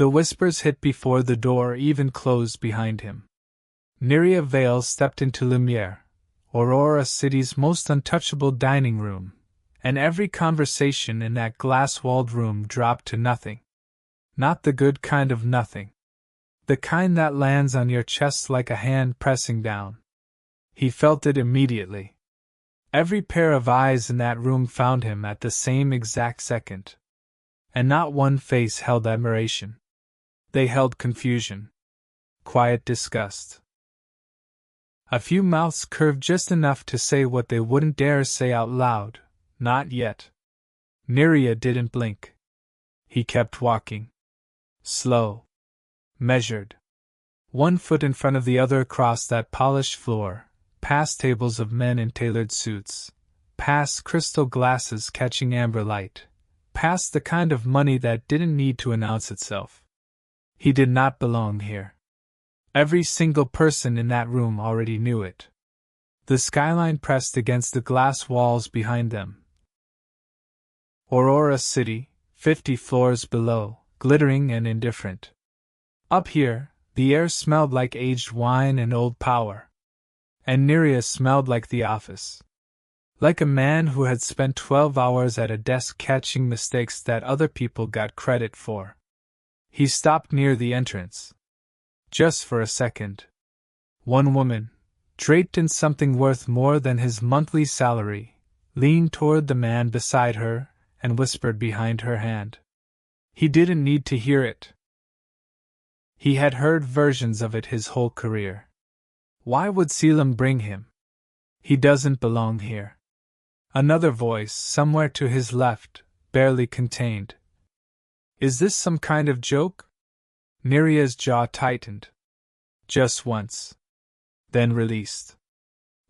The whispers hit before the door even closed behind him. Neria Vale stepped into Lumiere, Aurora City's most untouchable dining room, and every conversation in that glass-walled room dropped to nothing. Not the good kind of nothing. The kind that lands on your chest like a hand pressing down. He felt it immediately. Every pair of eyes in that room found him at the same exact second. And not one face held admiration. They held confusion. Quiet disgust. A few mouths curved just enough to say what they wouldn't dare say out loud. Not yet. Neria didn't blink. He kept walking. Slow. Measured. One foot in front of the other across that polished floor, past tables of men in tailored suits, past crystal glasses catching amber light, past the kind of money that didn't need to announce itself. He did not belong here. Every single person in that room already knew it. The skyline pressed against the glass walls behind them. Aurora City, 50 floors below, glittering and indifferent. Up here, the air smelled like aged wine and old power. And Neria smelled like the office. Like a man who had spent 12 hours at a desk catching mistakes that other people got credit for. He stopped near the entrance. Just for a second. One woman, draped in something worth more than his monthly salary, leaned toward the man beside her and whispered behind her hand. He didn't need to hear it. He had heard versions of it his whole career. Why would Selim bring him? He doesn't belong here. Another voice, somewhere to his left, barely contained. Is this some kind of joke? Neria's jaw tightened. Just once. Then released.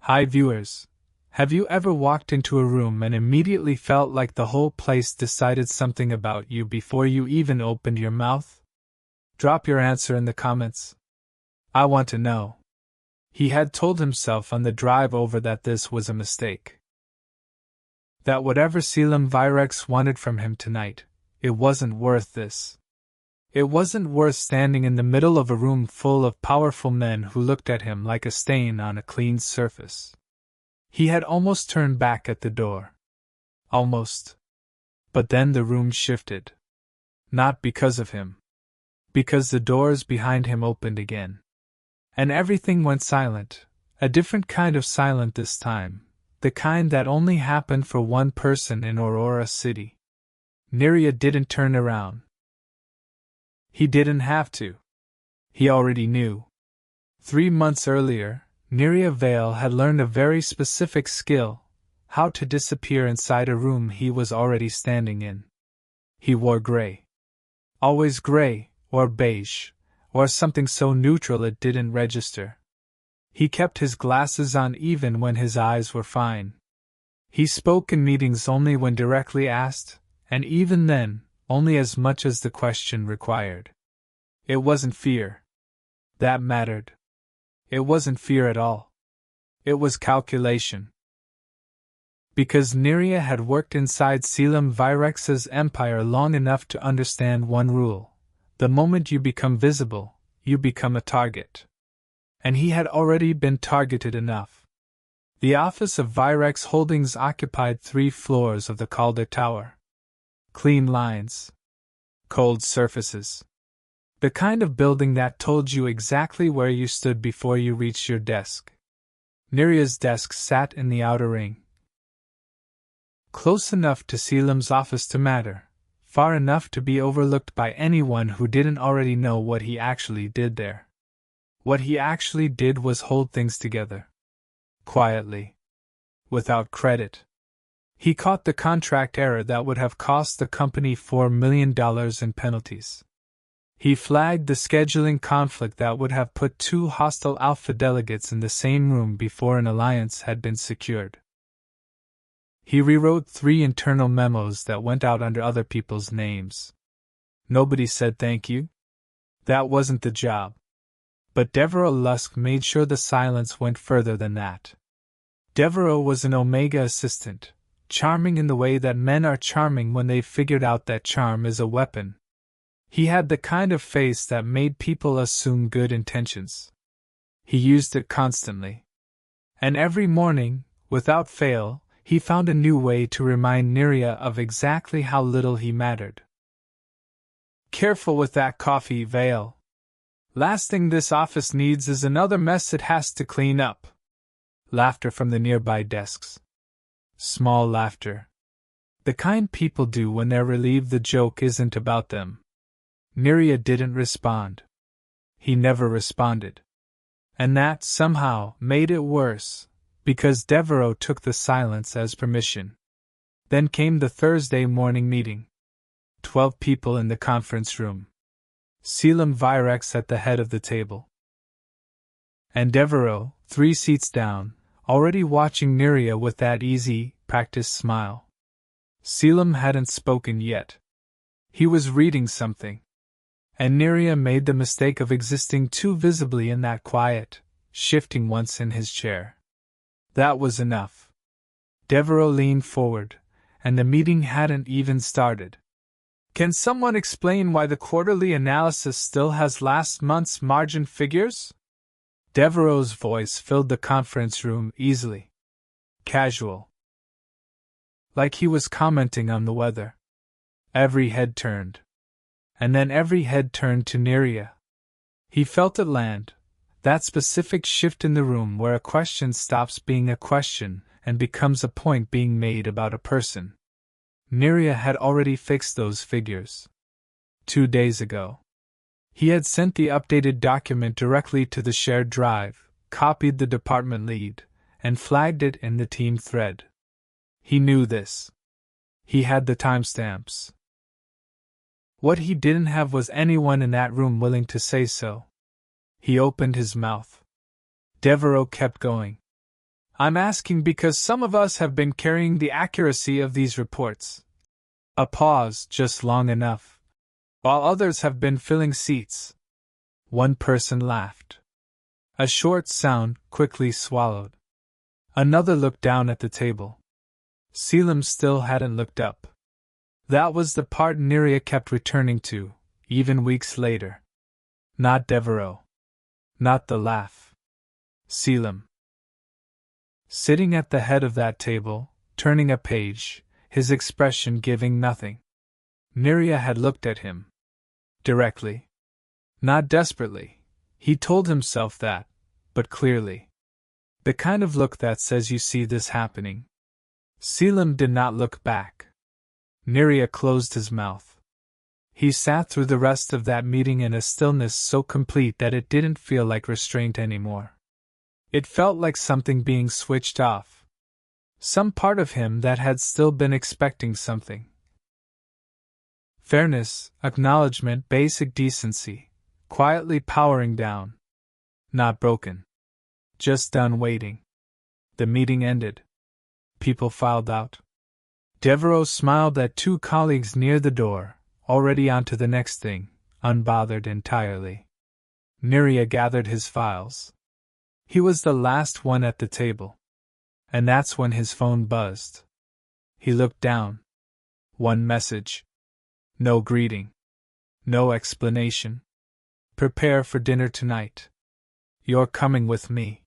Hi viewers. Have you ever walked into a room and immediately felt like the whole place decided something about you before you even opened your mouth? Drop your answer in the comments. I want to know. He had told himself on the drive over that this was a mistake. That whatever Selim Virex wanted from him tonight, it wasn't worth this. It wasn't worth standing in the middle of a room full of powerful men who looked at him like a stain on a clean surface. He had almost turned back at the door. Almost. But then the room shifted. Not because of him. Because the doors behind him opened again. And everything went silent, a different kind of silent this time, the kind that only happened for one person in Aurora City. Neria didn't turn around. He didn't have to. He already knew. 3 months earlier, Neria Vale had learned a very specific skill, how to disappear inside a room he was already standing in. He wore gray. Always gray, or beige, or something so neutral it didn't register. He kept his glasses on even when his eyes were fine. He spoke in meetings only when directly asked, and even then, only as much as the question required. It wasn't fear that mattered. It wasn't fear at all. It was calculation. Because Neria had worked inside Selim Virex's empire long enough to understand one rule: the moment you become visible, you become a target. And he had already been targeted enough. The office of Virex Holdings occupied 3 floors of the Calder Tower. Clean lines. Cold surfaces. The kind of building that told you exactly where you stood before you reached your desk. Neria's desk sat in the outer ring. Close enough to Selim's office to matter, far enough to be overlooked by anyone who didn't already know what he actually did there. What he actually did was hold things together. Quietly. Without credit. He caught the contract error that would have cost the company $4 million in penalties. He flagged the scheduling conflict that would have put 2 hostile Alpha delegates in the same room before an alliance had been secured. He rewrote 3 internal memos that went out under other people's names. Nobody said thank you. That wasn't the job. But Devereaux Lusk made sure the silence went further than that. Devereaux was an Omega assistant, charming in the way that men are charming when they've figured out that charm is a weapon. He had the kind of face that made people assume good intentions. He used it constantly. And every morning, without fail, he found a new way to remind Neria of exactly how little he mattered. Careful with that coffee, Vale. Last thing this office needs is another mess it has to clean up. Laughter from the nearby desks. Small laughter. The kind people do when they're relieved the joke isn't about them. Neria didn't respond. He never responded. And that, somehow, made it worse, because Devereaux took the silence as permission. Then came the Thursday morning meeting. 12 people in the conference room. Selim Virex at the head of the table. And Devereaux, 3 seats down, already watching Neria with that easy, practiced smile. Selim hadn't spoken yet. He was reading something. And Neria made the mistake of existing too visibly in that quiet, shifting once in his chair. That was enough. Devereaux leaned forward, and the meeting hadn't even started. Can someone explain why the quarterly analysis still has last month's margin figures? Devereaux's voice filled the conference room easily. Casual. Like he was commenting on the weather. Every head turned. And then every head turned to Neria. He felt it land, that specific shift in the room where a question stops being a question and becomes a point being made about a person. Neria had already fixed those figures. 2 days ago. He had sent the updated document directly to the shared drive, copied the department lead, and flagged it in the team thread. He knew this. He had the timestamps. What he didn't have was anyone in that room willing to say so. He opened his mouth. Devereaux kept going. I'm asking because some of us have been carrying the accuracy of these reports. A pause, just long enough. While others have been filling seats. One person laughed. A short sound, quickly swallowed. Another looked down at the table. Selim still hadn't looked up. That was the part Neria kept returning to, even weeks later. Not Devereaux. Not the laugh. Selim. Sitting at the head of that table, turning a page, his expression giving nothing. Neria had looked at him. Directly. Not desperately. He told himself that, but clearly. The kind of look that says you see this happening. Selim did not look back. Neria closed his mouth. He sat through the rest of that meeting in a stillness so complete that it didn't feel like restraint anymore. It felt like something being switched off. Some part of him that had still been expecting something. Fairness, acknowledgement, basic decency, quietly powering down. Not broken. Just done waiting. The meeting ended. People filed out. Devereaux smiled at 2 colleagues near the door, already on to the next thing, unbothered entirely. Neria gathered his files. He was the last one at the table. And that's when his phone buzzed. He looked down. One message. No greeting. No explanation. Prepare for dinner tonight. You're coming with me.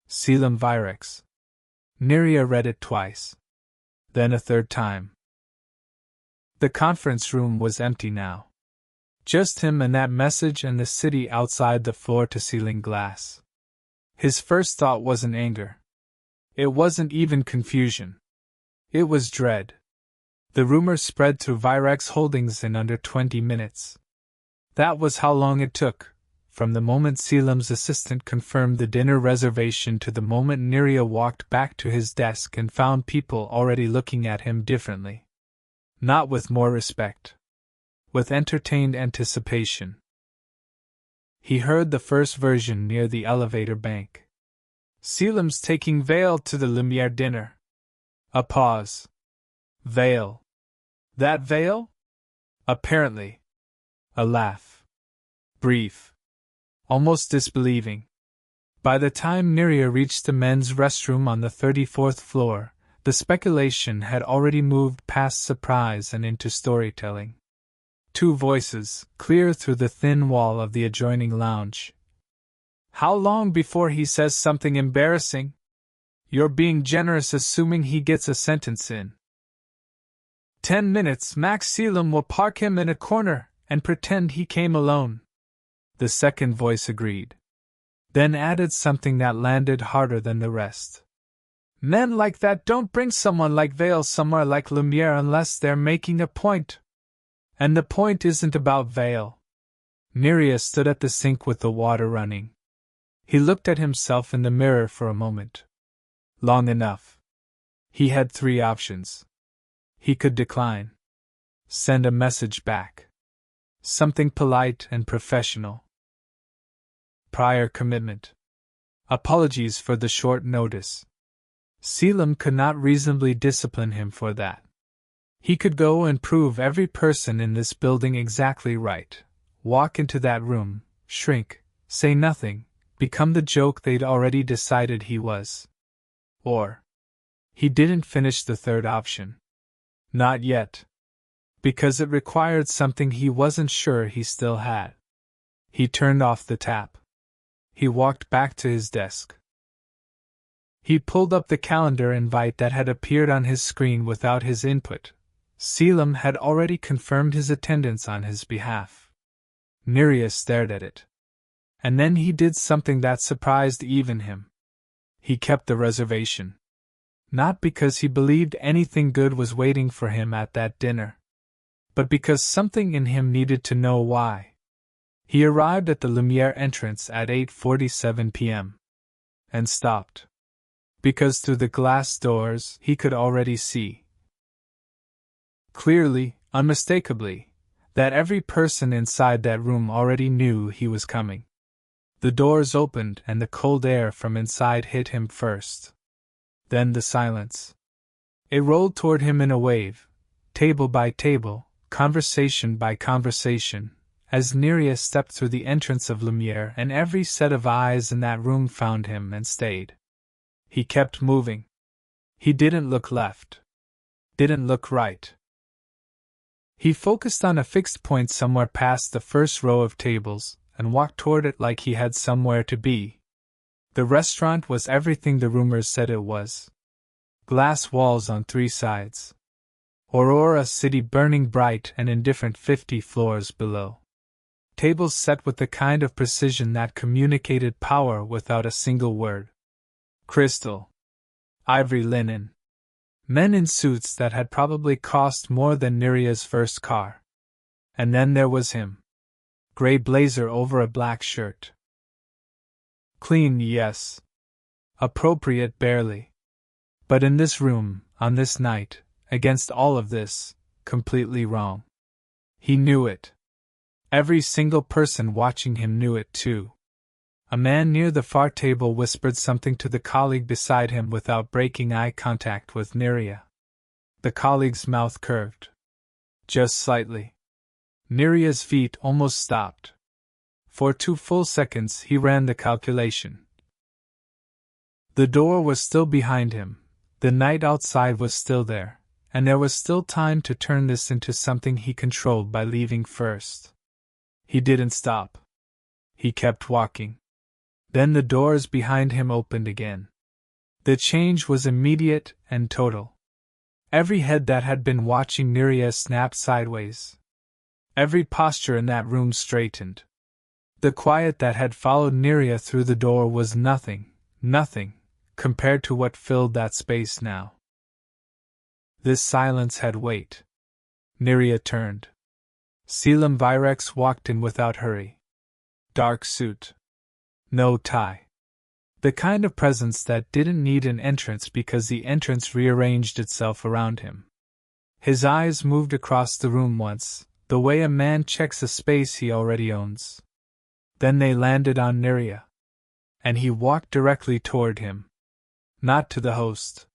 Selim Virex. Neria read it twice. Then a third time. The conference room was empty now. Just him and that message and the city outside the floor-to-ceiling glass. His first thought wasn't anger. It wasn't even confusion. It was dread. The rumor spread through Virex Holdings in under 20 minutes. That was how long it took, from the moment Selim's assistant confirmed the dinner reservation to the moment Neria walked back to his desk and found people already looking at him differently. Not with more respect. With entertained anticipation. He heard the first version near the elevator bank. Selim's taking Vale to the Lumiere dinner. A pause. Vale. That Vale? Apparently. A laugh. Brief. Almost disbelieving. By the time Neria reached the men's restroom on the 34th floor, the speculation had already moved past surprise and into storytelling. Two voices, clear through the thin wall of the adjoining lounge. How long before he says something embarrassing? You're being generous assuming he gets a sentence in. 10 minutes max. Selim will park him in a corner and pretend he came alone. The second voice agreed. Then added something that landed harder than the rest. Men like that don't bring someone like Vale somewhere like Lumiere unless they're making a point. And the point isn't about Vale. Nerea stood at the sink with the water running. He looked at himself in the mirror for a moment. Long enough. He had 3 options. He could decline. Send a message back. Something polite and professional. Prior commitment. Apologies for the short notice. Selim could not reasonably discipline him for that. He could go and prove every person in this building exactly right, walk into that room, shrink, say nothing, become the joke they'd already decided he was. Or he didn't finish the third option. Not yet. Because it required something he wasn't sure he still had. He turned off the tap. He walked back to his desk. He pulled up the calendar invite that had appeared on his screen without his input. Selim had already confirmed his attendance on his behalf. Nerea stared at it. And then he did something that surprised even him. He kept the reservation. Not because he believed anything good was waiting for him at that dinner, but because something in him needed to know why. He arrived at the Lumiere entrance at 8:47 p.m. and stopped. Because through the glass doors he could already see, clearly, unmistakably, that every person inside that room already knew he was coming. The doors opened and the cold air from inside hit him first. Then the silence. It rolled toward him in a wave, table by table, conversation by conversation, as Nerea stepped through the entrance of Lumiere, and every set of eyes in that room found him and stayed. He kept moving. He didn't look left. Didn't look right. He focused on a fixed point somewhere past the first row of tables, and walked toward it like he had somewhere to be. The restaurant was everything the rumors said it was. Glass walls on 3 sides. Aurora City burning bright and indifferent 50 floors below. Tables set with the kind of precision that communicated power without a single word. Crystal. Ivory linen. Men in suits that had probably cost more than Nerea's first car. And then there was him. Gray blazer over a black shirt. Clean, yes. Appropriate, barely. But in this room, on this night, against all of this, completely wrong. He knew it. Every single person watching him knew it too. A man near the far table whispered something to the colleague beside him without breaking eye contact with Nerea. The colleague's mouth curved. Just slightly. Nerea's feet almost stopped. For 2 full seconds he ran the calculation. The door was still behind him, the night outside was still there, and there was still time to turn this into something he controlled by leaving first. He didn't stop. He kept walking. Then the doors behind him opened again. The change was immediate and total. Every head that had been watching Nerea snapped sideways. Every posture in that room straightened. The quiet that had followed Nerea through the door was nothing, compared to what filled that space now. This silence had weight. Nerea turned. Selim Virex walked in without hurry. Dark suit. No tie. The kind of presence that didn't need an entrance because the entrance rearranged itself around him. His eyes moved across the room once, the way a man checks a space he already owns. Then they landed on Nerea. And he walked directly toward him. Not to the host.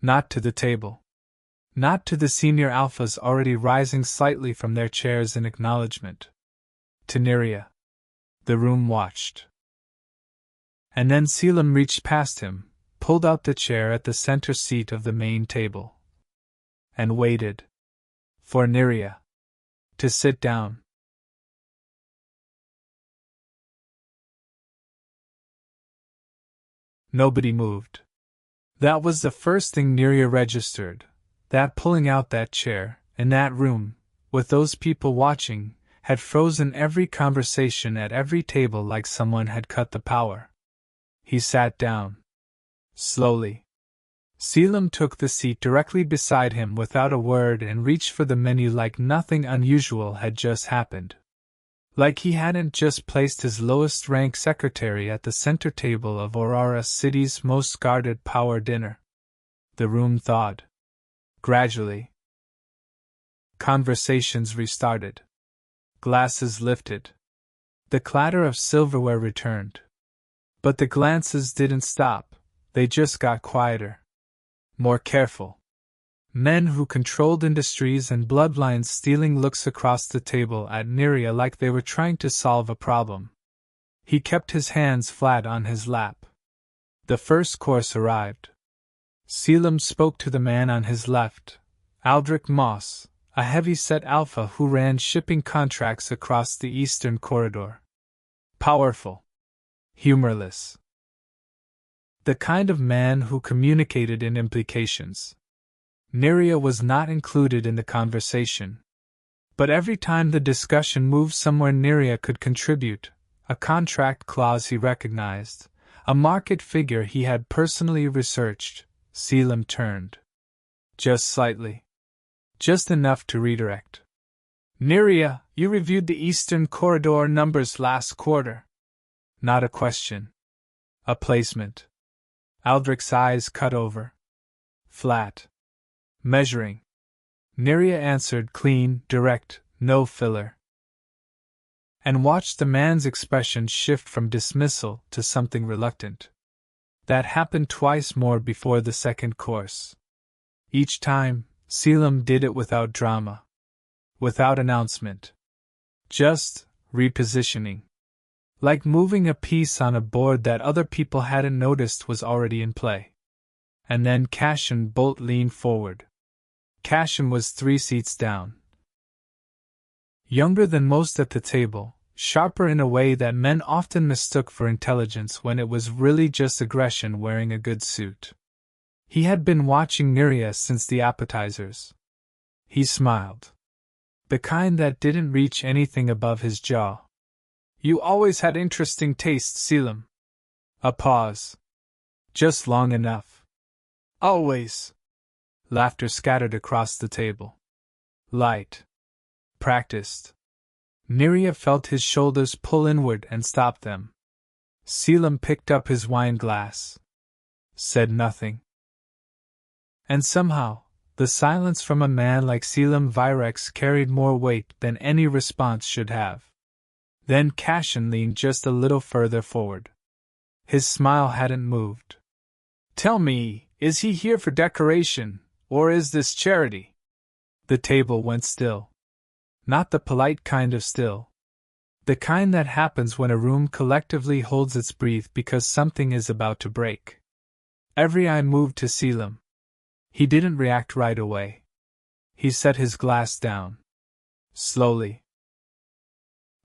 Not to the table. Not to the senior alphas already rising slightly from their chairs in acknowledgement. To Nerea. The room watched. And then Selim reached past him, pulled out the chair at the center seat of the main table. And waited. For Nerea To sit down. Nobody moved. That was the first thing Neria registered, that pulling out that chair, in that room, with those people watching, had frozen every conversation at every table like someone had cut the power. He sat down. Slowly. Selim took the seat directly beside him without a word and reached for the menu like nothing unusual had just happened. Like he hadn't just placed his lowest-ranked secretary at the center table of Aurora City's most guarded power dinner. The room thawed. Gradually. Conversations restarted. Glasses lifted. The clatter of silverware returned. But the glances didn't stop, they just got quieter. More careful. Men who controlled industries and bloodlines stealing looks across the table at Neria like they were trying to solve a problem. He kept his hands flat on his lap. The first course arrived. Selim spoke to the man on his left, Aldrich Moss, a heavy-set alpha who ran shipping contracts across the Eastern Corridor. Powerful. Humorless. The kind of man who communicated in implications. Neria was not included in the conversation. But every time the discussion moved somewhere Neria could contribute, a contract clause he recognized, a market figure he had personally researched, Selim turned. Just slightly. Just enough to redirect. Neria, you reviewed the Eastern Corridor numbers last quarter. Not a question. A placement. Aldrich's eyes cut over. Flat. Measuring. Neria answered clean, direct, no filler. And watched the man's expression shift from dismissal to something reluctant. That happened twice more before the second course. Each time, Selim did it without drama. Without announcement. Just repositioning. Like moving a piece on a board that other people hadn't noticed was already in play. And then Cashin Bolt leaned forward. Cashin was 3 seats down. Younger than most at the table, sharper in a way that men often mistook for intelligence when it was really just aggression wearing a good suit. He had been watching Neria since the appetizers. He smiled. The kind that didn't reach anything above his jaw. You always had interesting taste, Selim. A pause. Just long enough. Always. Laughter scattered across the table. Light. Practiced. Neria felt his shoulders pull inward and stop them. Selim picked up his wine glass. Said nothing. And somehow, the silence from a man like Selim Virex carried more weight than any response should have. Then Cashin leaned just a little further forward. His smile hadn't moved. Tell me, is he here for decoration, or is this charity? The table went still. Not the polite kind of still. The kind that happens when a room collectively holds its breath because something is about to break. Every eye moved to Selim. He didn't react right away. He set his glass down. Slowly.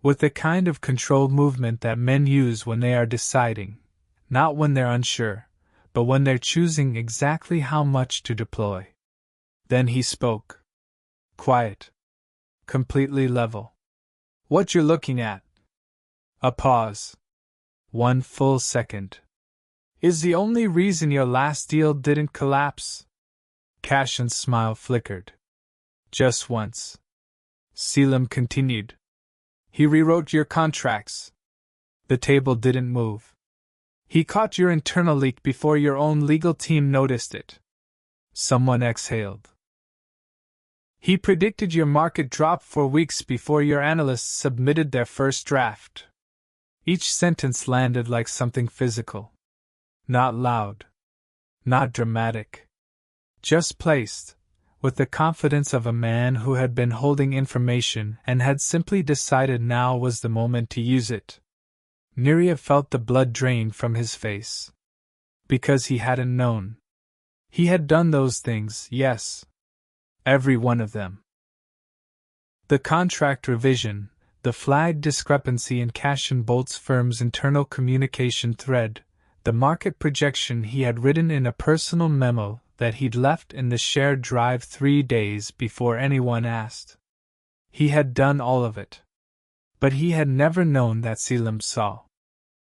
With the kind of controlled movement that men use when they are deciding, not when they're unsure, but when they're choosing exactly how much to deploy. Then he spoke. Quiet. Completely level. What you're looking at. A pause. 1 full second. Is the only reason your last deal didn't collapse? Cashin's smile flickered. Just once. Selim continued. He rewrote your contracts. The table didn't move. He caught your internal leak before your own legal team noticed it. Someone exhaled. He predicted your market drop for weeks before your analysts submitted their first draft. Each sentence landed like something physical. Not loud. Not dramatic. Just placed, with the confidence of a man who had been holding information and had simply decided now was the moment to use it. Neria felt the blood drain from his face. Because he hadn't known. He had done those things, yes. Every one of them. The contract revision, the flagged discrepancy in Cash and Bolt's firm's internal communication thread, the market projection he had written in a personal memo that he'd left in the shared drive 3 days before anyone asked. He had done all of it. But he had never known that Selim saw.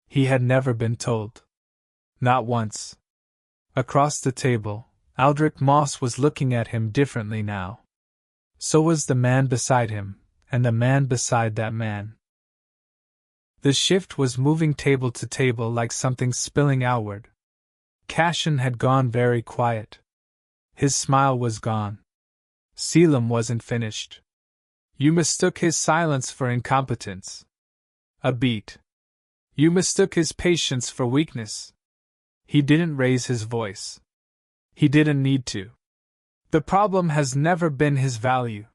He had never been told. Not once. Across the table, Aldrich Moss was looking at him differently now. So was the man beside him, and the man beside that man. The shift was moving table to table like something spilling outward. Cashin had gone very quiet. His smile was gone. Selim wasn't finished. You mistook his silence for incompetence. A beat. You mistook his patience for weakness. He didn't raise his voice. He didn't need to. The problem has never been his value.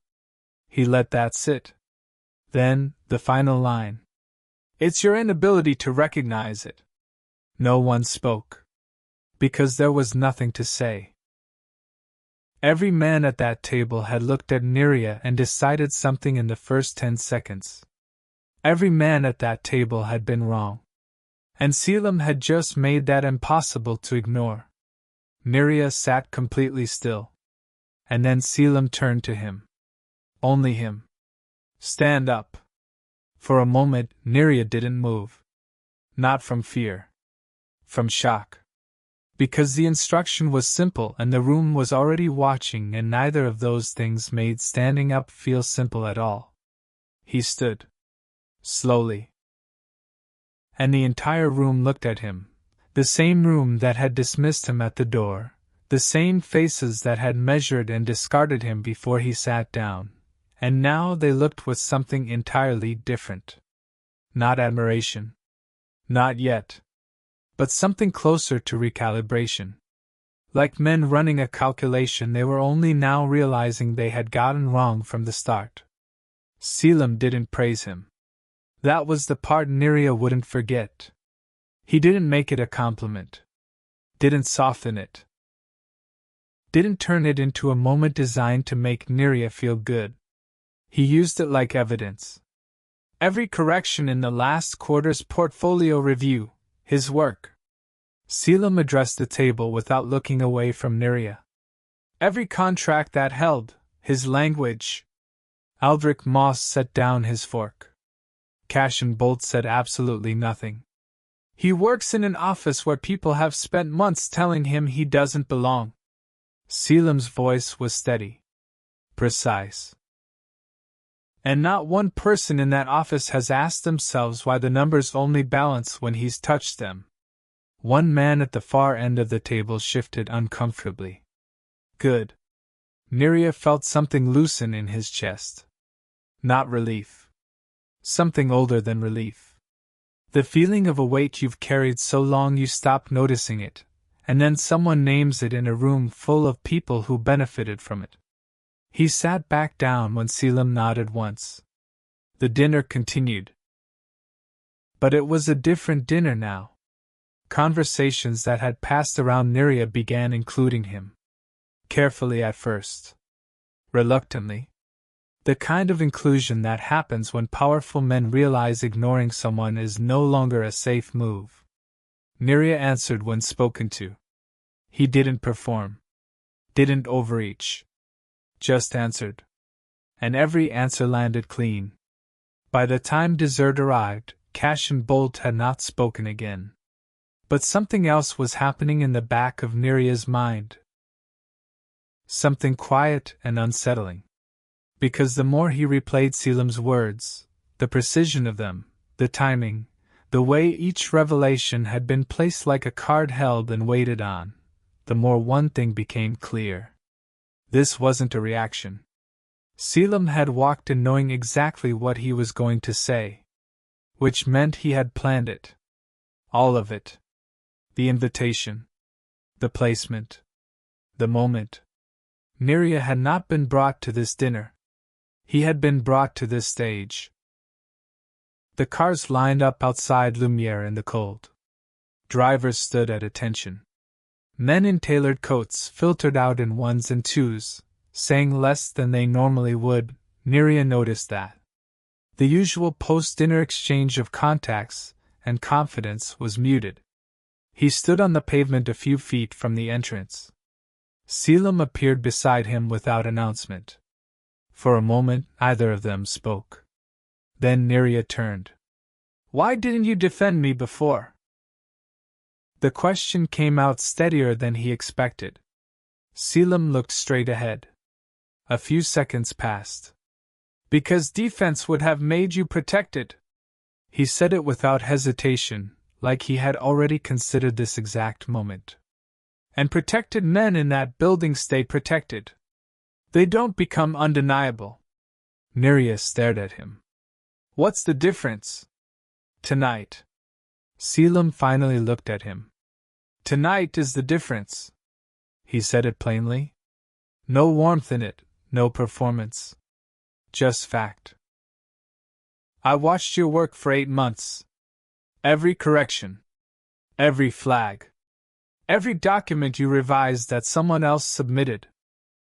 He let that sit. Then, the final line. It's your inability to recognize it. No one spoke. Because there was nothing to say. Every man at that table had looked at Neria and decided something in the first 10 seconds. Every man at that table had been wrong. And Selim had just made that impossible to ignore. Neria sat completely still. And then Selim turned to him. Only him. Stand up. For a moment, Neria didn't move. Not from fear. From shock. Because the instruction was simple and the room was already watching, and neither of those things made standing up feel simple at all. He stood. Slowly. And the entire room looked at him. The same room that had dismissed him at the door. The same faces that had measured and discarded him before he sat down. And now they looked with something entirely different. Not admiration. Not yet. But something closer to recalibration. Like men running a calculation they were only now realizing they had gotten wrong from the start. Selim didn't praise him. That was the part Neria wouldn't forget. He didn't make it a compliment. Didn't soften it. Didn't turn it into a moment designed to make Neria feel good. He used it like evidence. Every correction in the last quarter's portfolio review, his work. Selim addressed the table without looking away from Neria. Every contract that held, his language. Aldrich Moss set down his fork. Cash and Bolt said absolutely nothing. He works in an office where people have spent months telling him he doesn't belong. Selim's voice was steady. Precise. And not one person in that office has asked themselves why the numbers only balance when he's touched them. One man at the far end of the table shifted uncomfortably. Good. Neria felt something loosen in his chest. Not relief. Something older than relief. The feeling of a weight you've carried so long you stop noticing it, and then someone names it in a room full of people who benefited from it. He sat back down when Selim nodded once. The dinner continued. But it was a different dinner now. Conversations that had passed around Neria began including him. Carefully at first. Reluctantly. The kind of inclusion that happens when powerful men realize ignoring someone is no longer a safe move. Neria answered when spoken to. He didn't perform. Didn't overreach. Just answered. And every answer landed clean. By the time dessert arrived, Cash and Bolt had not spoken again. But something else was happening in the back of Neria's mind. Something quiet and unsettling. Because the more he replayed Selim's words, the precision of them, the timing, the way each revelation had been placed like a card held and waited on, the more one thing became clear. This wasn't a reaction. Selim had walked in knowing exactly what he was going to say. Which meant he had planned it. All of it. The invitation. The placement. The moment. Neria had not been brought to this dinner. He had been brought to this stage. The cars lined up outside Lumiere in the cold. Drivers stood at attention. Men in tailored coats filtered out in ones and twos, saying less than they normally would, Neria noticed that. The usual post-dinner exchange of contacts and confidence was muted. He stood on the pavement a few feet from the entrance. Selim appeared beside him without announcement. For a moment, neither of them spoke. Then Neria turned. "Why didn't you defend me before?" The question came out steadier than he expected. Selim looked straight ahead. A few seconds passed. "Because defense would have made you protected." He said it without hesitation, like he had already considered this exact moment. "And protected men in that building stay protected. They don't become undeniable." Neria stared at him. "What's the difference?" "Tonight." Selim finally looked at him. "Tonight is the difference." He said it plainly. No warmth in it, no performance. Just fact. "I watched your work for 8 months. Every correction. Every flag. Every document you revised that someone else submitted."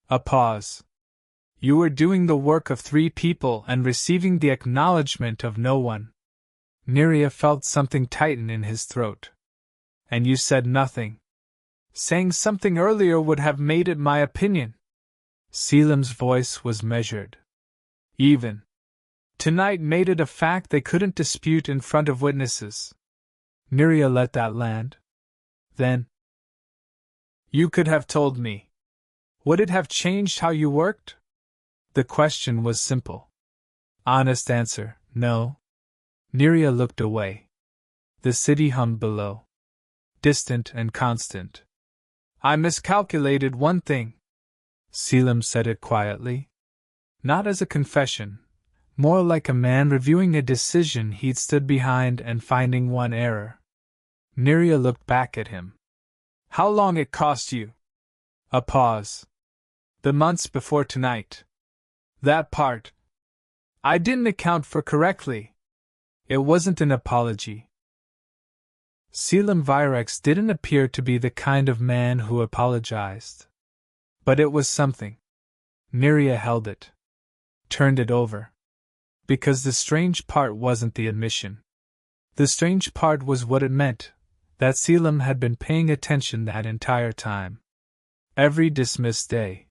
A pause. "You were doing the work of 3 people and receiving the acknowledgement of no one." Neria felt something tighten in his throat. "And you said nothing. Saying something earlier would have made it my opinion." Selim's voice was measured. "Even tonight made it a fact they couldn't dispute in front of witnesses." Neria let that land. Then, "You could have told me. Would it have changed how you worked?" The question was simple. Honest answer, no. Neria looked away. The city hummed below. Distant and constant. "I miscalculated one thing." Selim said it quietly. Not as a confession, more like a man reviewing a decision he'd stood behind and finding one error. Neria looked back at him. "How long it cost you?" A pause. "The months before tonight. That part I didn't account for correctly." It wasn't an apology. Selim Virex didn't appear to be the kind of man who apologized. But it was something. Neria held it. Turned it over. Because the strange part wasn't the admission. The strange part was what it meant, that Selim had been paying attention that entire time. Every dismissed day.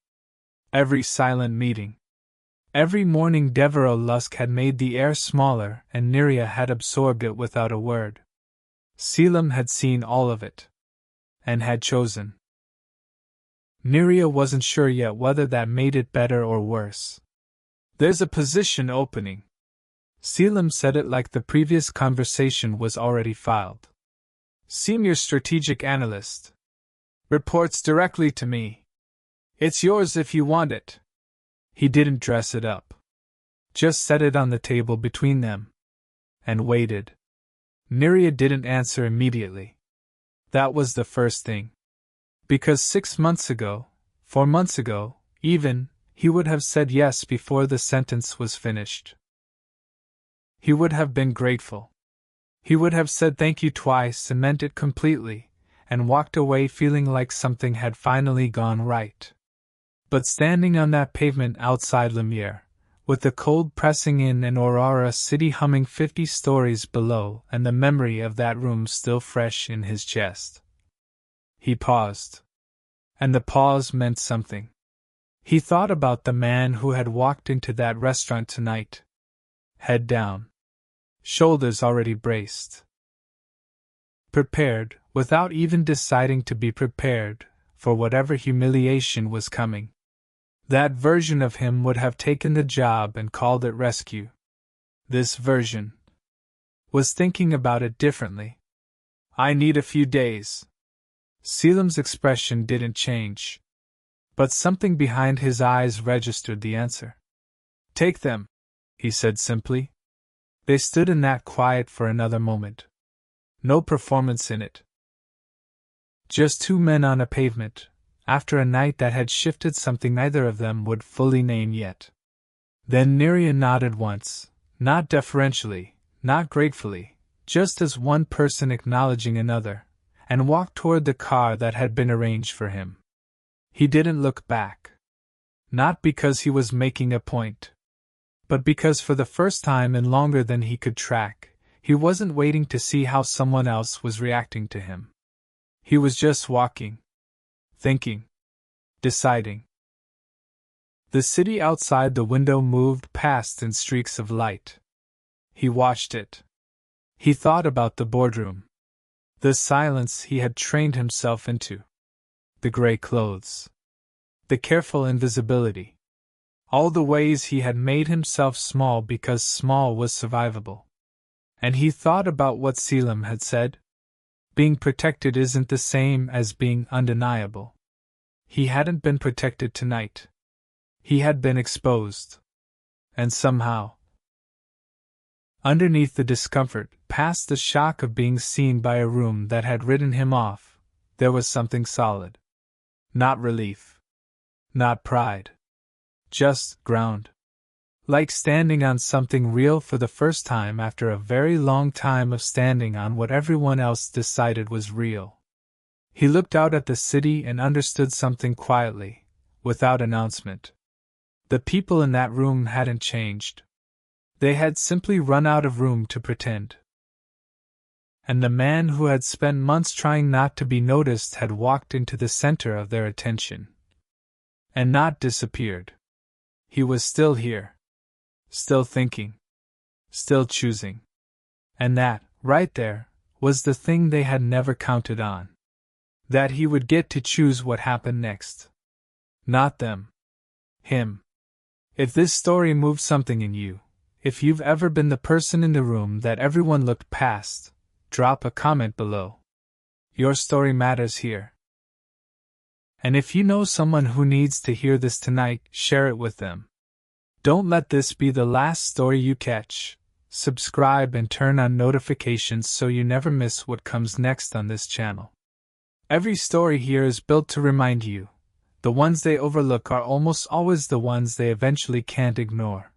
Every silent meeting. Every morning Devereaux Lusk had made the air smaller and Neria had absorbed it without a word. Selim had seen all of it. And had chosen. Neria wasn't sure yet whether that made it better or worse. "There's a position opening." Selim said it like the previous conversation was already filed. "Senior Strategic Analyst. Reports directly to me. It's yours if you want it." He didn't dress it up. Just set it on the table between them. And waited. Neria didn't answer immediately. That was the first thing. Because 6 months ago, 4 months ago, even, he would have said yes before the sentence was finished. He would have been grateful. He would have said thank you twice and meant it completely, and walked away feeling like something had finally gone right. But standing on that pavement outside Lumiere, with the cold pressing in and Aurora City humming 50 stories below and the memory of that room still fresh in his chest, he paused. And the pause meant something. He thought about the man who had walked into that restaurant tonight. Head down. Shoulders already braced. Prepared, without even deciding to be prepared, for whatever humiliation was coming. That version of him would have taken the job and called it rescue. This version was thinking about it differently. "I need a few days." Selim's expression didn't change. But something behind his eyes registered the answer. "Take them," he said simply. They stood in that quiet for another moment. No performance in it. Just 2 men on a pavement, after a night that had shifted something neither of them would fully name yet. Then Neria nodded once, not deferentially, not gratefully, just as one person acknowledging another, and walked toward the car that had been arranged for him. He didn't look back. Not because he was making a point. But because for the first time in longer than he could track, he wasn't waiting to see how someone else was reacting to him. He was just walking, thinking, deciding. The city outside the window moved past in streaks of light. He watched it. He thought about the boardroom. The silence he had trained himself into. The gray clothes. The careful invisibility. All the ways he had made himself small because small was survivable. And he thought about what Selim had said. Being protected isn't the same as being undeniable. He hadn't been protected tonight. He had been exposed. And somehow, underneath the discomfort, past the shock of being seen by a room that had written him off, there was something solid. Not relief. Not pride. Just ground. Like standing on something real for the first time after a very long time of standing on what everyone else decided was real. He looked out at the city and understood something quietly, without announcement. The people in that room hadn't changed. They had simply run out of room to pretend. And the man who had spent months trying not to be noticed had walked into the center of their attention. And not disappeared. He was still here. Still thinking. Still choosing. And that, right there, was the thing they had never counted on. That he would get to choose what happened next. Not them. Him. If this story moved something in you, if you've ever been the person in the room that everyone looked past, drop a comment below. Your story matters here. And if you know someone who needs to hear this tonight, share it with them. Don't let this be the last story you catch. Subscribe and turn on notifications so you never miss what comes next on this channel. Every story here is built to remind you, the ones they overlook are almost always the ones they eventually can't ignore.